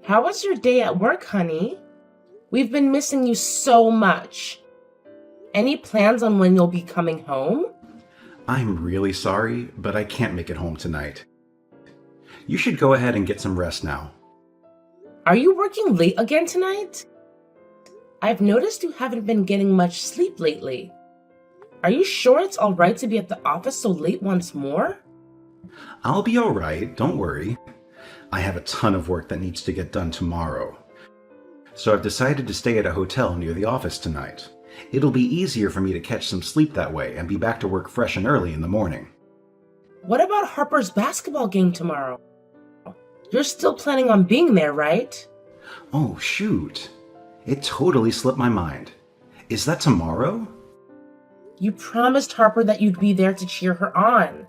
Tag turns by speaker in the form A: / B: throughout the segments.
A: How was your day at work, honey? We've been missing you so much. Any plans on when you'll be coming home?
B: I'm really sorry, but I can't make it home tonight. You should go ahead and get some rest now.
A: Are you working late again tonight? I've noticed you haven't been getting much sleep lately. Are you sure it's all right to be at the office so late once more?
B: I'll be all right, don't worry. I have a ton of work that needs to get done tomorrow. So I've decided to stay at a hotel near the office tonight. It'll be easier for me to catch some sleep that way and be back to work fresh and early in the morning.
A: What about Harper's basketball game tomorrow? You're still planning on being there, right?
B: Oh, shoot. It totally slipped my mind. Is that tomorrow?
A: You promised Harper that you'd be there to cheer her on.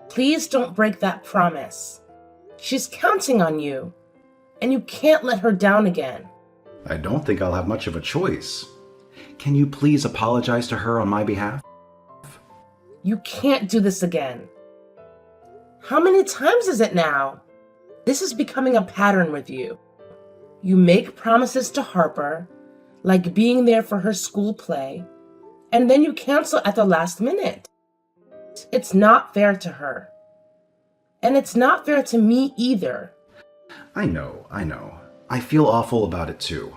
A: Please don't break that promise. She's counting on you, and you can't let her down again.
B: I don't think I'll have much of a choice. Can you please apologize to her on my behalf?
A: You can't do this again. How many times is it now? This is becoming a pattern with you. You make promises to Harper, like being there for her school play, and then you cancel at the last minute. It's not fair to her. And it's not fair to me either.
B: I know. I feel awful about it too.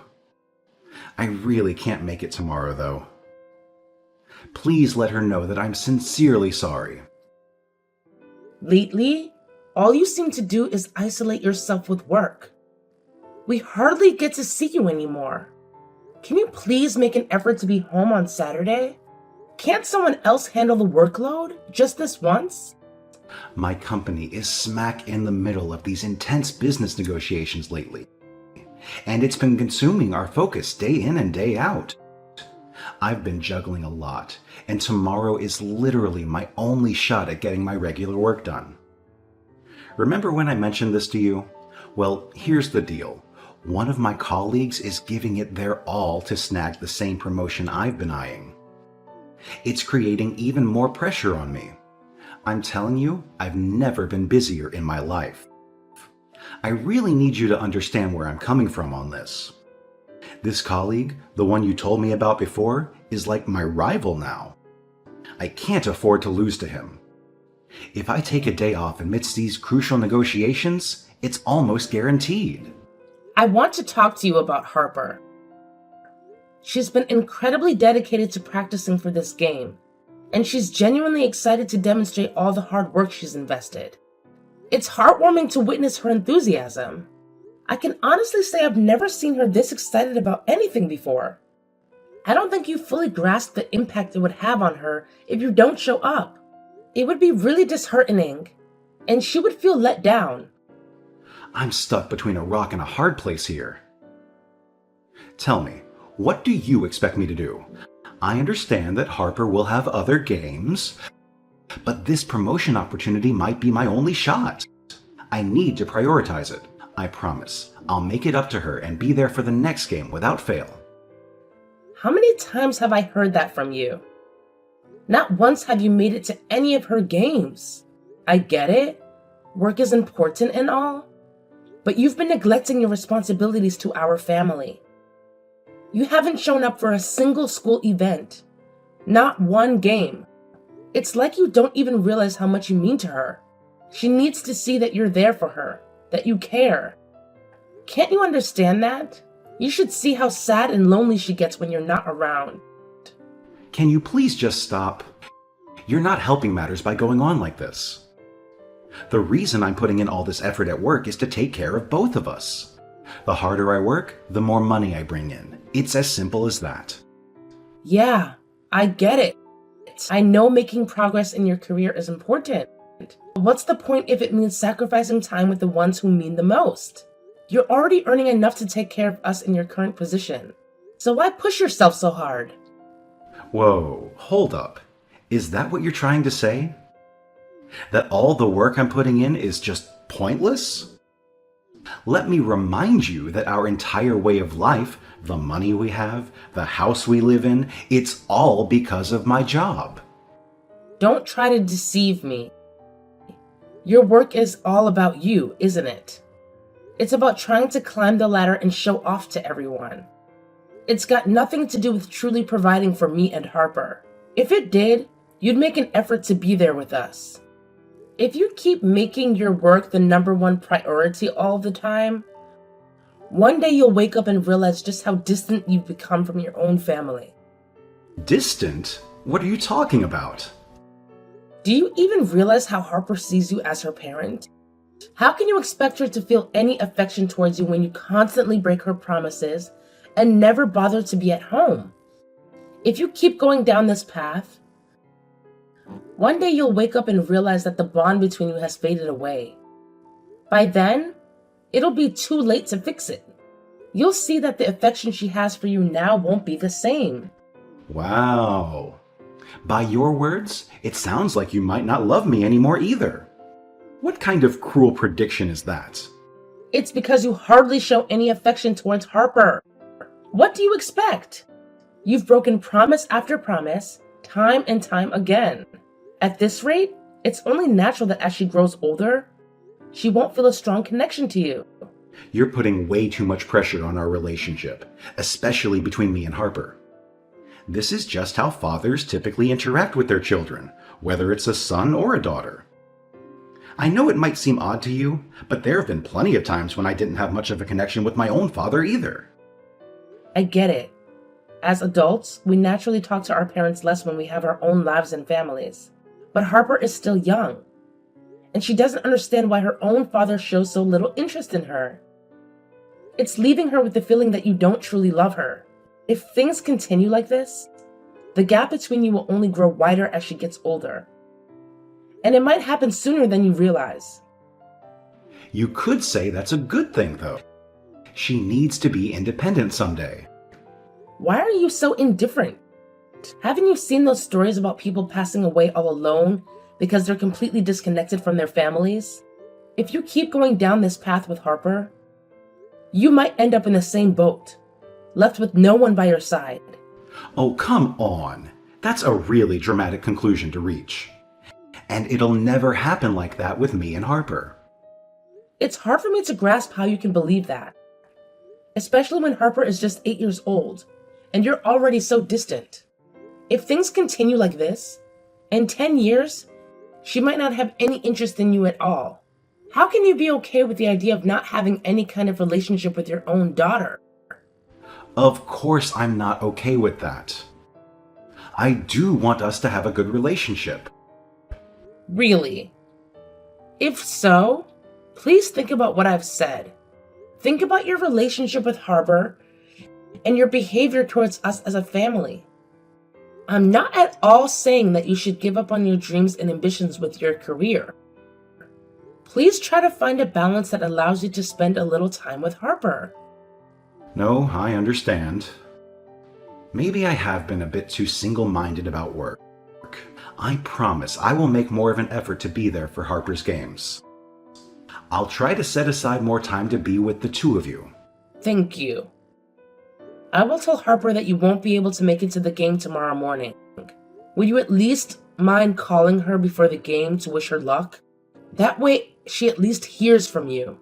B: I really can't make it tomorrow, though. Please let her know that I'm sincerely sorry.
A: Lately, all you seem to do is isolate yourself with work. We hardly get to see you anymore. Can you please make an effort to be home on Saturday? Can't someone else handle the workload just this once?
B: My company is smack in the middle of these intense business negotiations lately, and it's been consuming our focus day in and day out. I've been juggling a lot, and tomorrow is literally my only shot at getting my regular work done. Remember when I mentioned this to you? Well, here's the deal. One of my colleagues is giving it their all to snag the same promotion I've been eyeing. It's creating even more pressure on me. I'm telling you, I've never been busier in my life. I really need you to understand where I'm coming from on this. This colleague, the one you told me about before, is like my rival now. I can't afford to lose to him. If I take a day off amidst these crucial negotiations, it's almost guaranteed.
A: I want to talk to you about Harper. She's been incredibly dedicated to practicing for this game, and she's genuinely excited to demonstrate all the hard work she's invested. It's heartwarming to witness her enthusiasm. I can honestly say I've never seen her this excited about anything before. I don't think you fully grasp the impact it would have on her if you don't show up. It would be really disheartening, and she would feel let down.
B: I'm stuck between a rock and a hard place here. Tell me, what do you expect me to do? I understand that Harper will have other games, but this promotion opportunity might be my only shot. I need to prioritize it. I promise. I'll make it up to her and be there for the next game without fail.
A: How many times have I heard that from you? Not once have you made it to any of her games. I get it. Work is important and all. But you've been neglecting your responsibilities to our family. You haven't shown up for a single school event. Not one game. It's like you don't even realize how much you mean to her. She needs to see that you're there for her, that you care. Can't you understand that? You should see how sad and lonely she gets when you're not around.
B: Can you please just stop? You're not helping matters by going on like this. The reason I'm putting in all this effort at work is to take care of both of us. The harder I work, the more money I bring in. It's as simple as that.
A: Yeah, I get it. I know making progress in your career is important. What's the point if it means sacrificing time with the ones who mean the most? You're already earning enough to take care of us in your current position. So why push yourself so hard?
B: Whoa, hold up. Is that what you're trying to say? That all the work I'm putting in is just pointless? Let me remind you that our entire way of life, the money we have, the house we live in, it's all because of my job.
A: Don't try to deceive me. Your work is all about you, isn't it? It's about trying to climb the ladder and show off to everyone. It's got nothing to do with truly providing for me and Harper. If it did, you'd make an effort to be there with us. If you keep making your work the number one priority all the time, one day you'll wake up and realize just how distant you've become from your own family.
B: Distant? What are you talking about?
A: Do you even realize how Harper sees you as her parent? How can you expect her to feel any affection towards you when you constantly break her promises and never bother to be at home? If you keep going down this path, one day you'll wake up and realize that the bond between you has faded away. By then, it'll be too late to fix it. You'll see that the affection she has for you now won't be the same.
B: Wow. By your words, it sounds like you might not love me anymore either. What kind of cruel prediction is that?
A: It's because you hardly show any affection towards Harper. What do you expect? You've broken promise after promise, time and time again. At this rate, it's only natural that as she grows older, she won't feel a strong connection to you.
B: You're putting way too much pressure on our relationship, especially between me and Harper. This is just how fathers typically interact with their children, whether it's a son or a daughter. I know it might seem odd to you, but there have been plenty of times when I didn't have much of a connection with my own father either.
A: I get it. As adults, we naturally talk to our parents less when we have our own lives and families. But Harper is still young, and she doesn't understand why her own father shows so little interest in her. It's leaving her with the feeling that you don't truly love her. If things continue like this, the gap between you will only grow wider as she gets older. And it might happen sooner than you realize.
B: You could say that's a good thing, though. She needs to be independent someday.
A: Why are you so indifferent? Haven't you seen those stories about people passing away all alone because they're completely disconnected from their families? If you keep going down this path with Harper, you might end up in the same boat, left with no one by your side.
B: Oh, come on. That's a really dramatic conclusion to reach. And it'll never happen like that with me and Harper.
A: It's hard for me to grasp how you can believe that, especially when Harper is just 8 years old and you're already so distant. If things continue like this, in 10 years, she might not have any interest in you at all. How can you be okay with the idea of not having any kind of relationship with your own daughter?
B: Of course I'm not okay with that. I do want us to have a good relationship.
A: Really? If so, please think about what I've said. Think about your relationship with Harper and your behavior towards us as a family. I'm not at all saying that you should give up on your dreams and ambitions with your career. Please try to find a balance that allows you to spend a little time with Harper.
B: No, I understand. Maybe I have been a bit too single-minded about work. I promise I will make more of an effort to be there for Harper's games. I'll try to set aside more time to be with the two of you.
A: Thank you. I will tell Harper that you won't be able to make it to the game tomorrow morning. Would you at least mind calling her before the game to wish her luck? That way, she at least hears from you.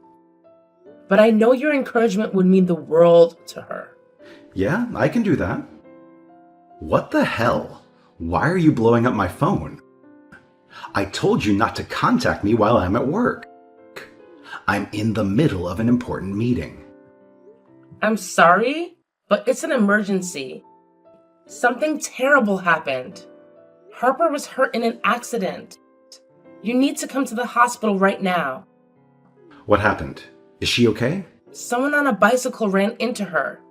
A: But I know your encouragement would mean the world to her.
B: Yeah, I can do that. What the hell? Why are you blowing up my phone? I told you not to contact me while I'm at work. I'm in the middle of an important meeting.
A: I'm sorry, but it's an emergency. Something terrible happened. Harper was hurt in an accident. You need to come to the hospital right now.
B: What happened? Is she okay?
A: Someone on a bicycle ran into her.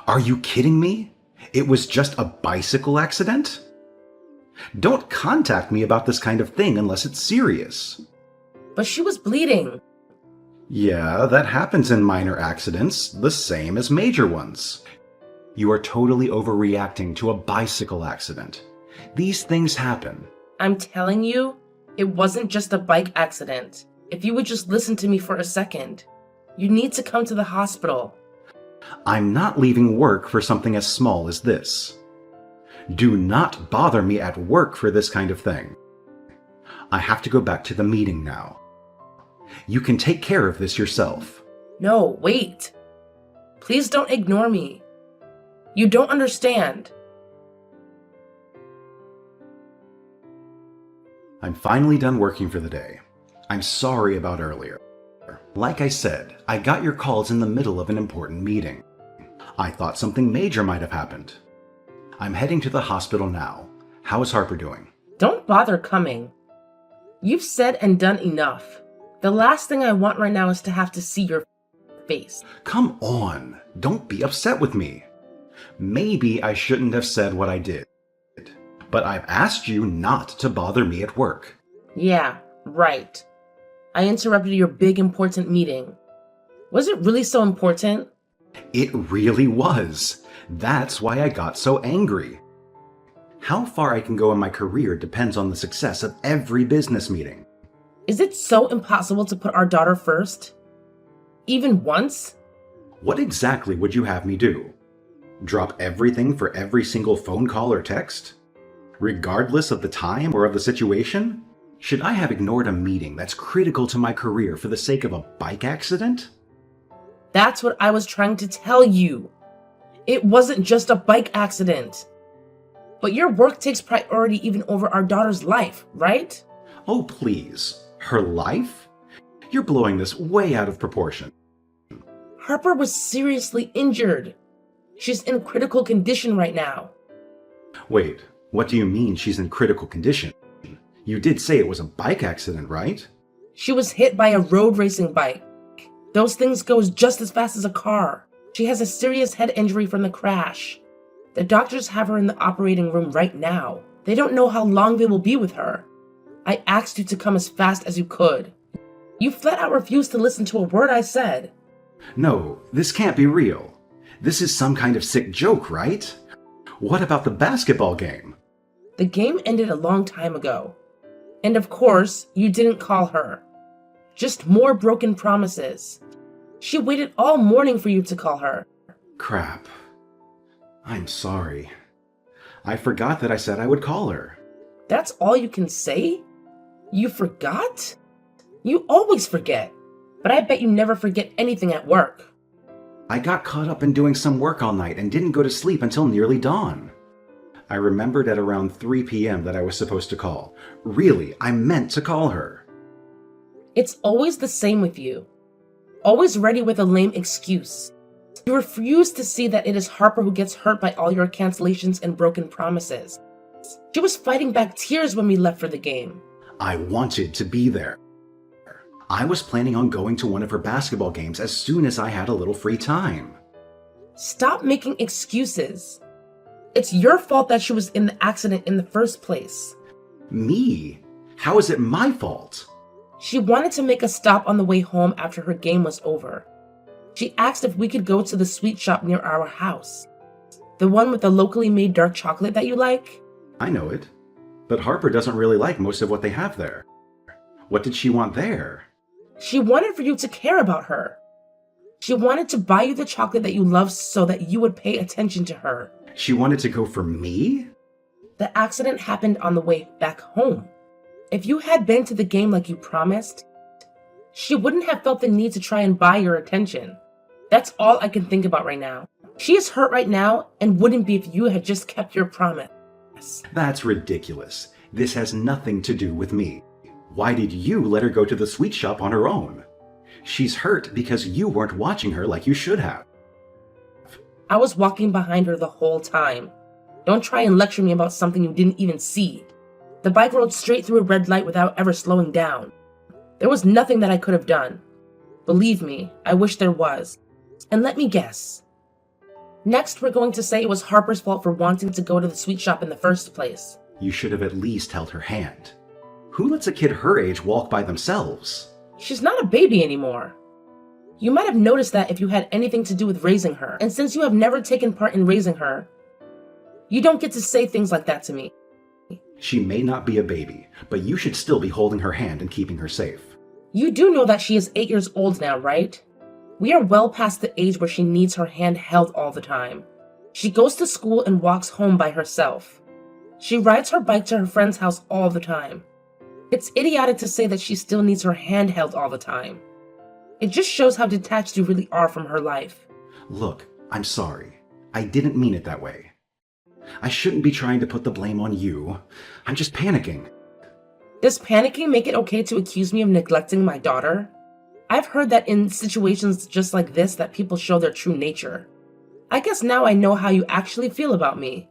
B: Are you kidding me? It was just a bicycle accident? Don't contact me about this kind of thing unless it's serious.
A: But she was bleeding.
B: Yeah, that happens in minor accidents, the same as major ones. You are totally overreacting to a bicycle accident. These things happen.
A: I'm telling you, it wasn't just a bike accident. If you would just listen to me for a second. You need to come to the hospital.
B: I'm not leaving work for something as small as this. Do not bother me at work for this kind of thing. I have to go back to the meeting now. You can take care of this yourself.
A: No, wait. Please don't ignore me. You don't understand.
B: I'm finally done working for the day. I'm sorry about earlier. Like I said, I got your calls in the middle of an important meeting. I thought something major might have happened. I'm heading to the hospital now. How is Harper doing?
A: Don't bother coming. You've said and done enough. The last thing I want right now is to have to see your face.
B: Come on, don't be upset with me. Maybe I shouldn't have said what I did, but I've asked you not to bother me at work.
A: Yeah, right. I interrupted your big important meeting. Was it really so important?
B: It really was. That's why I got so angry. How far I can go in my career depends on the success of every business meeting.
A: Is it so impossible to put our daughter first? Even once?
B: What exactly would you have me do? Drop everything for every single phone call or text? Regardless of the time or of the situation? Should I have ignored a meeting that's critical to my career for the sake of a bike accident?
A: That's what I was trying to tell you. It wasn't just a bike accident. But your work takes priority even over our daughter's life, right?
B: Oh, please. Her life? You're blowing this way out of proportion.
A: Harper was seriously injured. She's in critical condition right now.
B: Wait, what do you mean she's in critical condition? You did say it was a bike accident, right?
A: She was hit by a road racing bike. Those things go just as fast as a car. She has a serious head injury from the crash. The doctors have her in the operating room right now. They don't know how long they will be with her. I asked you to come as fast as you could. You flat out refused to listen to a word I said.
B: No, this can't be real. This is some kind of sick joke, right? What about the basketball game?
A: The game ended a long time ago. And of course, you didn't call her. Just more broken promises. She waited all morning for you to call her.
B: Crap. I'm sorry. I forgot that I said I would call her.
A: That's all you can say? You forgot? You always forget. But I bet you never forget anything at work.
B: I got caught up in doing some work all night and didn't go to sleep until nearly dawn. I remembered at around 3 p.m. that I was supposed to call. Really, I meant to call her.
A: It's always the same with you. Always ready with a lame excuse. You refuse to see that it is Harper who gets hurt by all your cancellations and broken promises. She was fighting back tears when we left for the game.
B: I wanted to be there. I was planning on going to one of her basketball games as soon as I had a little free time.
A: Stop making excuses. It's your fault that she was in the accident in the first place.
B: Me? How is it my fault?
A: She wanted to make a stop on the way home after her game was over. She asked if we could go to the sweet shop near our house. The one with the locally made dark chocolate that you like?
B: I know it. But Harper doesn't really like most of what they have there. What did she want there?
A: She wanted for you to care about her. She wanted to buy you the chocolate that you love so that you would pay attention to her.
B: She wanted to go for me?
A: The accident happened on the way back home. If you had been to the game like you promised, she wouldn't have felt the need to try and buy your attention. That's all I can think about right now. She is hurt right now and wouldn't be if you had just kept your promise.
B: That's ridiculous. This has nothing to do with me. Why did you let her go to the sweet shop on her own? She's hurt because you weren't watching her like you should have.
A: I was walking behind her the whole time. Don't try and lecture me about something you didn't even see. The bike rode straight through a red light without ever slowing down. There was nothing that I could have done. Believe me, I wish there was. And let me guess. Next, we're going to say it was Harper's fault for wanting to go to the sweet shop in the first place.
B: You should have at least held her hand. Who lets a kid her age walk by themselves?
A: She's not a baby anymore. You might have noticed that if you had anything to do with raising her, and since you have never taken part in raising her, you don't get to say things like that to me.
B: She may not be a baby, but you should still be holding her hand and keeping her safe.
A: You do know that she is 8 years old now, right? We are well past the age where she needs her hand held all the time. She goes to school and walks home by herself. She rides her bike to her friend's house all the time. It's idiotic to say that she still needs her hand held all the time. It just shows how detached you really are from her life.
B: Look, I'm sorry. I didn't mean it that way. I shouldn't be trying to put the blame on you. I'm just panicking.
A: Does panicking make it okay to accuse me of neglecting my daughter? I've heard that in situations just like this that people show their true nature. I guess now I know how you actually feel about me.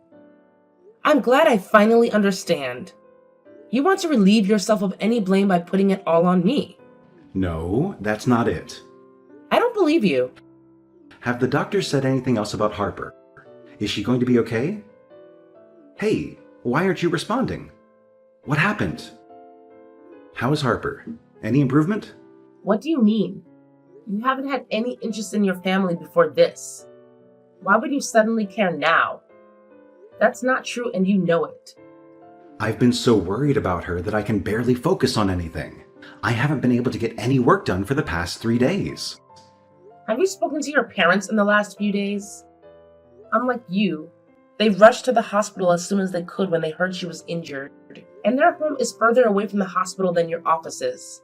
A: I'm glad I finally understand. You want to relieve yourself of any blame by putting it all on me.
B: No, that's not it.
A: I don't believe you.
B: Have the doctors said anything else about Harper? Is she going to be okay? Hey, why aren't you responding? What happened? How is Harper? Any improvement?
A: What do you mean? You haven't had any interest in your family before this. Why would you suddenly care now? That's not true and you know it.
B: I've been so worried about her that I can barely focus on anything. I haven't been able to get any work done for the past 3 days.
A: Have you spoken to your parents in the last few days? Unlike you, they rushed to the hospital as soon as they could when they heard she was injured, and their home is further away from the hospital than your office is.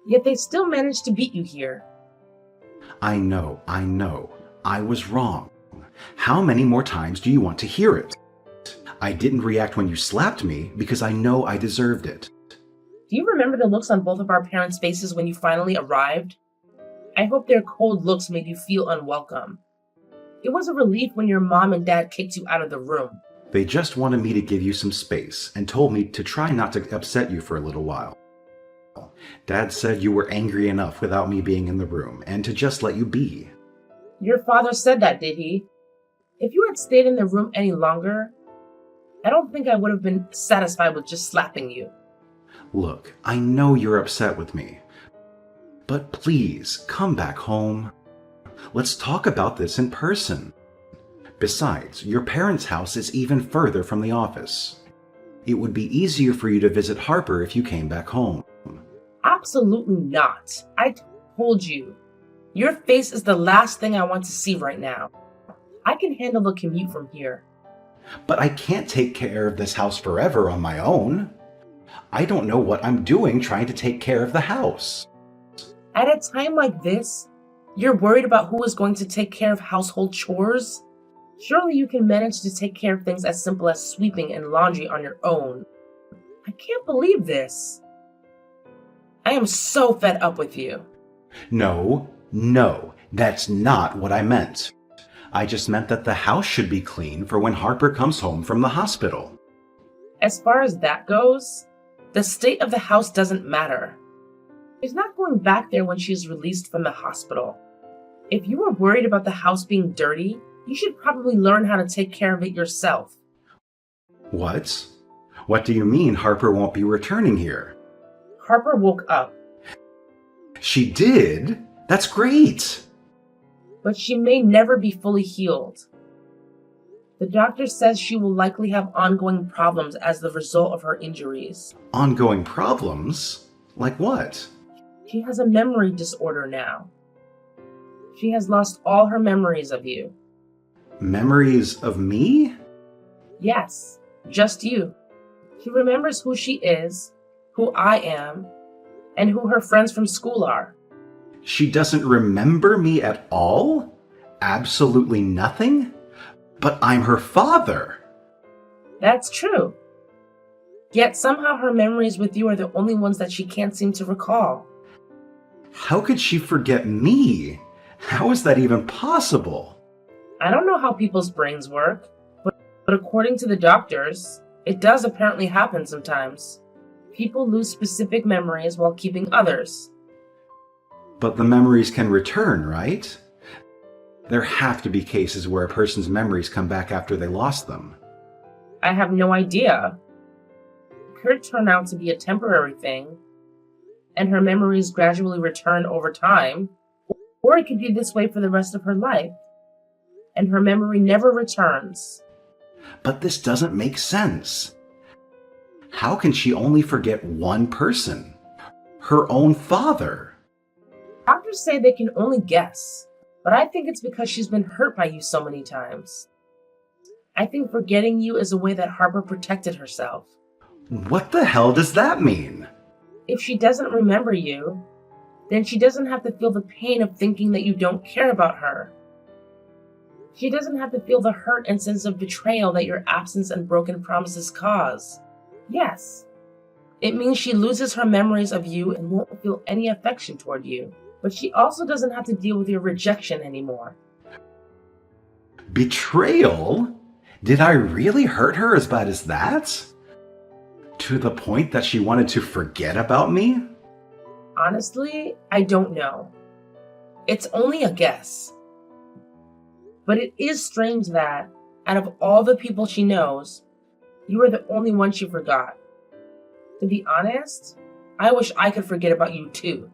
A: Yet they still managed to beat you here.
B: I know. I was wrong. How many more times do you want to hear it? I didn't react when you slapped me because I know I deserved it.
A: Do you remember the looks on both of our parents' faces when you finally arrived? I hope their cold looks made you feel unwelcome. It was a relief when your mom and dad kicked you out of the room.
B: They just wanted me to give you some space and told me to try not to upset you for a little while. Dad said you were angry enough without me being in the room and to just let you be.
A: Your father said that, did he? If you had stayed in the room any longer, I don't think I would have been satisfied with just slapping you.
B: Look, I know you're upset with me, but please come back home. Let's talk about this in person. Besides, your parents' house is even further from the office. It would be easier for you to visit Harper if you came back home.
A: Absolutely not. I told you. Your face is the last thing I want to see right now. I can handle the commute from here.
B: But I can't take care of this house forever on my own. I don't know what I'm doing trying to take care of the house.
A: At a time like this, you're worried about who is going to take care of household chores? Surely you can manage to take care of things as simple as sweeping and laundry on your own. I can't believe this. I am so fed up with you.
B: No, that's not what I meant. I just meant that the house should be clean for when Harper comes home from the hospital.
A: As far as that goes, the state of the house doesn't matter. She's not going back there when she's released from the hospital. If you are worried about the house being dirty, you should probably learn how to take care of it yourself.
B: What? What do you mean Harper won't be returning here?
A: Harper woke up.
B: She did? That's great!
A: But she may never be fully healed. The doctor says she will likely have ongoing problems as the result of her injuries.
B: Ongoing problems? Like what?
A: She has a memory disorder now. She has lost all her memories of you.
B: Memories of me?
A: Yes, just you. She remembers who she is, who I am, and who her friends from school are.
B: She doesn't remember me at all? Absolutely nothing? But I'm her father.
A: That's true. Yet somehow her memories with you are the only ones that she can't seem to recall.
B: How could she forget me? How is that even possible?
A: I don't know how people's brains work, but according to the doctors, it does apparently happen sometimes. People lose specific memories while keeping others.
B: But the memories can return, right? There have to be cases where a person's memories come back after they lost them.
A: I have no idea. It could turn out to be a temporary thing, and her memories gradually return over time, or it could be this way for the rest of her life, and her memory never returns.
B: But this doesn't make sense. How can she only forget one person? Her own father?
A: Doctors say they can only guess, but I think it's because she's been hurt by you so many times. I think forgetting you is a way that Harper protected herself.
B: What the hell does that mean?
A: If she doesn't remember you, then she doesn't have to feel the pain of thinking that you don't care about her. She doesn't have to feel the hurt and sense of betrayal that your absence and broken promises cause. Yes, it means she loses her memories of you and won't feel any affection toward you. But she also doesn't have to deal with your rejection anymore.
B: Betrayal? Did I really hurt her as bad as that? To the point that she wanted to forget about me?
A: Honestly, I don't know. It's only a guess. But it is strange that, out of all the people she knows, you are the only one she forgot. To be honest, I wish I could forget about you too.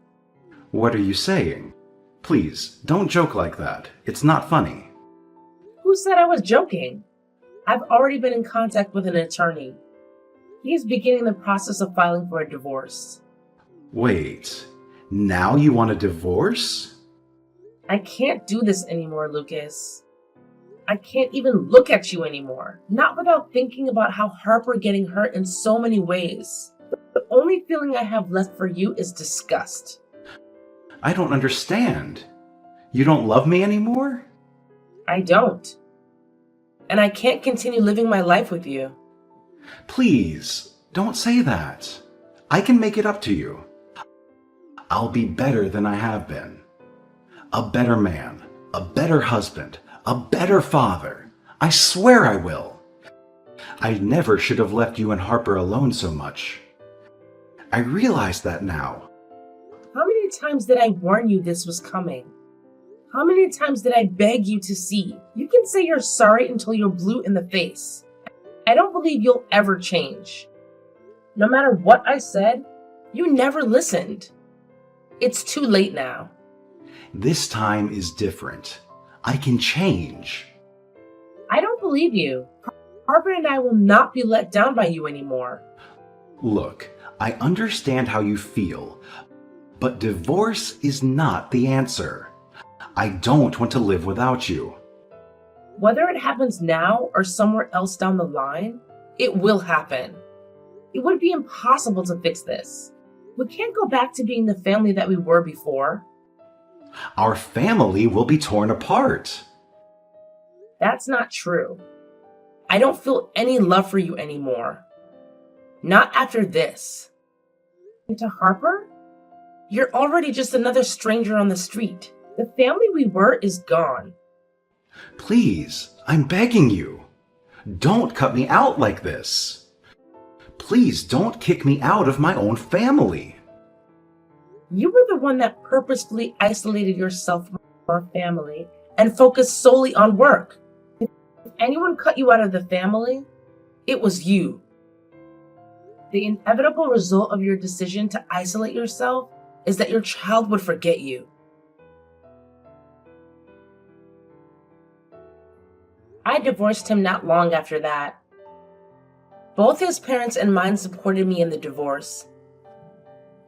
B: What are you saying? Please, don't joke like that. It's not funny.
A: Who said I was joking? I've already been in contact with an attorney. He is beginning the process of filing for a divorce.
B: Wait, now you want a divorce?
A: I can't do this anymore, Lucas. I can't even look at you anymore. Not without thinking about how Harper getting hurt in so many ways. The only feeling I have left for you is disgust.
B: I don't understand. You don't love me anymore?
A: I don't. And I can't continue living my life with you.
B: Please, don't say that. I can make it up to you. I'll be better than I have been. A better man, a better husband, a better father. I swear I will. I never should have left you and Harper alone so much. I realize that now.
A: How many times did I warn you this was coming? How many times did I beg you to see? You can say you're sorry until you're blue in the face. I don't believe you'll ever change. No matter what I said, you never listened. It's too late now.
B: This time is different. I can change.
A: I don't believe you. Harper and I will not be let down by you anymore.
B: Look, I understand how you feel, but divorce is not the answer. I don't want to live without you.
A: Whether it happens now or somewhere else down the line, it will happen. It would be impossible to fix this. We can't go back to being the family that we were before.
B: Our family will be torn apart.
A: That's not true. I don't feel any love for you anymore. Not after this. And to Harper, you're already just another stranger on the street. The family we were is gone.
B: Please, I'm begging you. Don't cut me out like this. Please don't kick me out of my own family.
A: You were the one that purposefully isolated yourself from our family and focused solely on work. If anyone cut you out of the family, it was you. The inevitable result of your decision to isolate yourself is that your child would forget you. I divorced him not long after that. Both his parents and mine supported me in the divorce,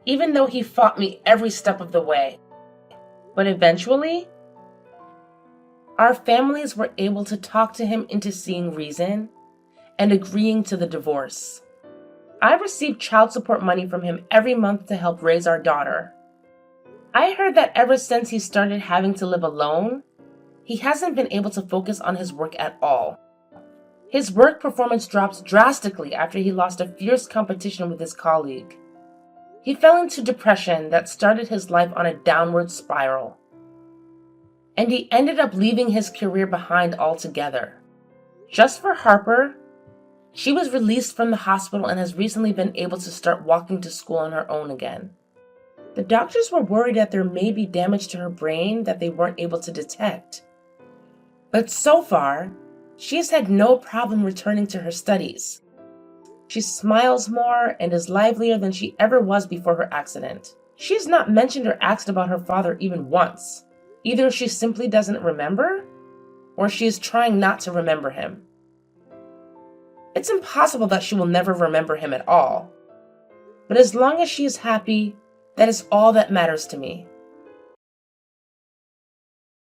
A: even though he fought me every step of the way. But eventually, our families were able to talk to him into seeing reason and agreeing to the divorce. I received child support money from him every month to help raise our daughter. I heard that ever since he started having to live alone, he hasn't been able to focus on his work at all. His work performance dropped drastically after he lost a fierce competition with his colleague. He fell into depression that started his life on a downward spiral. And he ended up leaving his career behind altogether. Just for Harper, she was released from the hospital and has recently been able to start walking to school on her own again. The doctors were worried that there may be damage to her brain that they weren't able to detect. But so far, she has had no problem returning to her studies. She smiles more and is livelier than she ever was before her accident. She has not mentioned or asked about her father even once. Either she simply doesn't remember, or she is trying not to remember him. It's impossible that she will never remember him at all. But as long as she is happy, that is all that matters to me.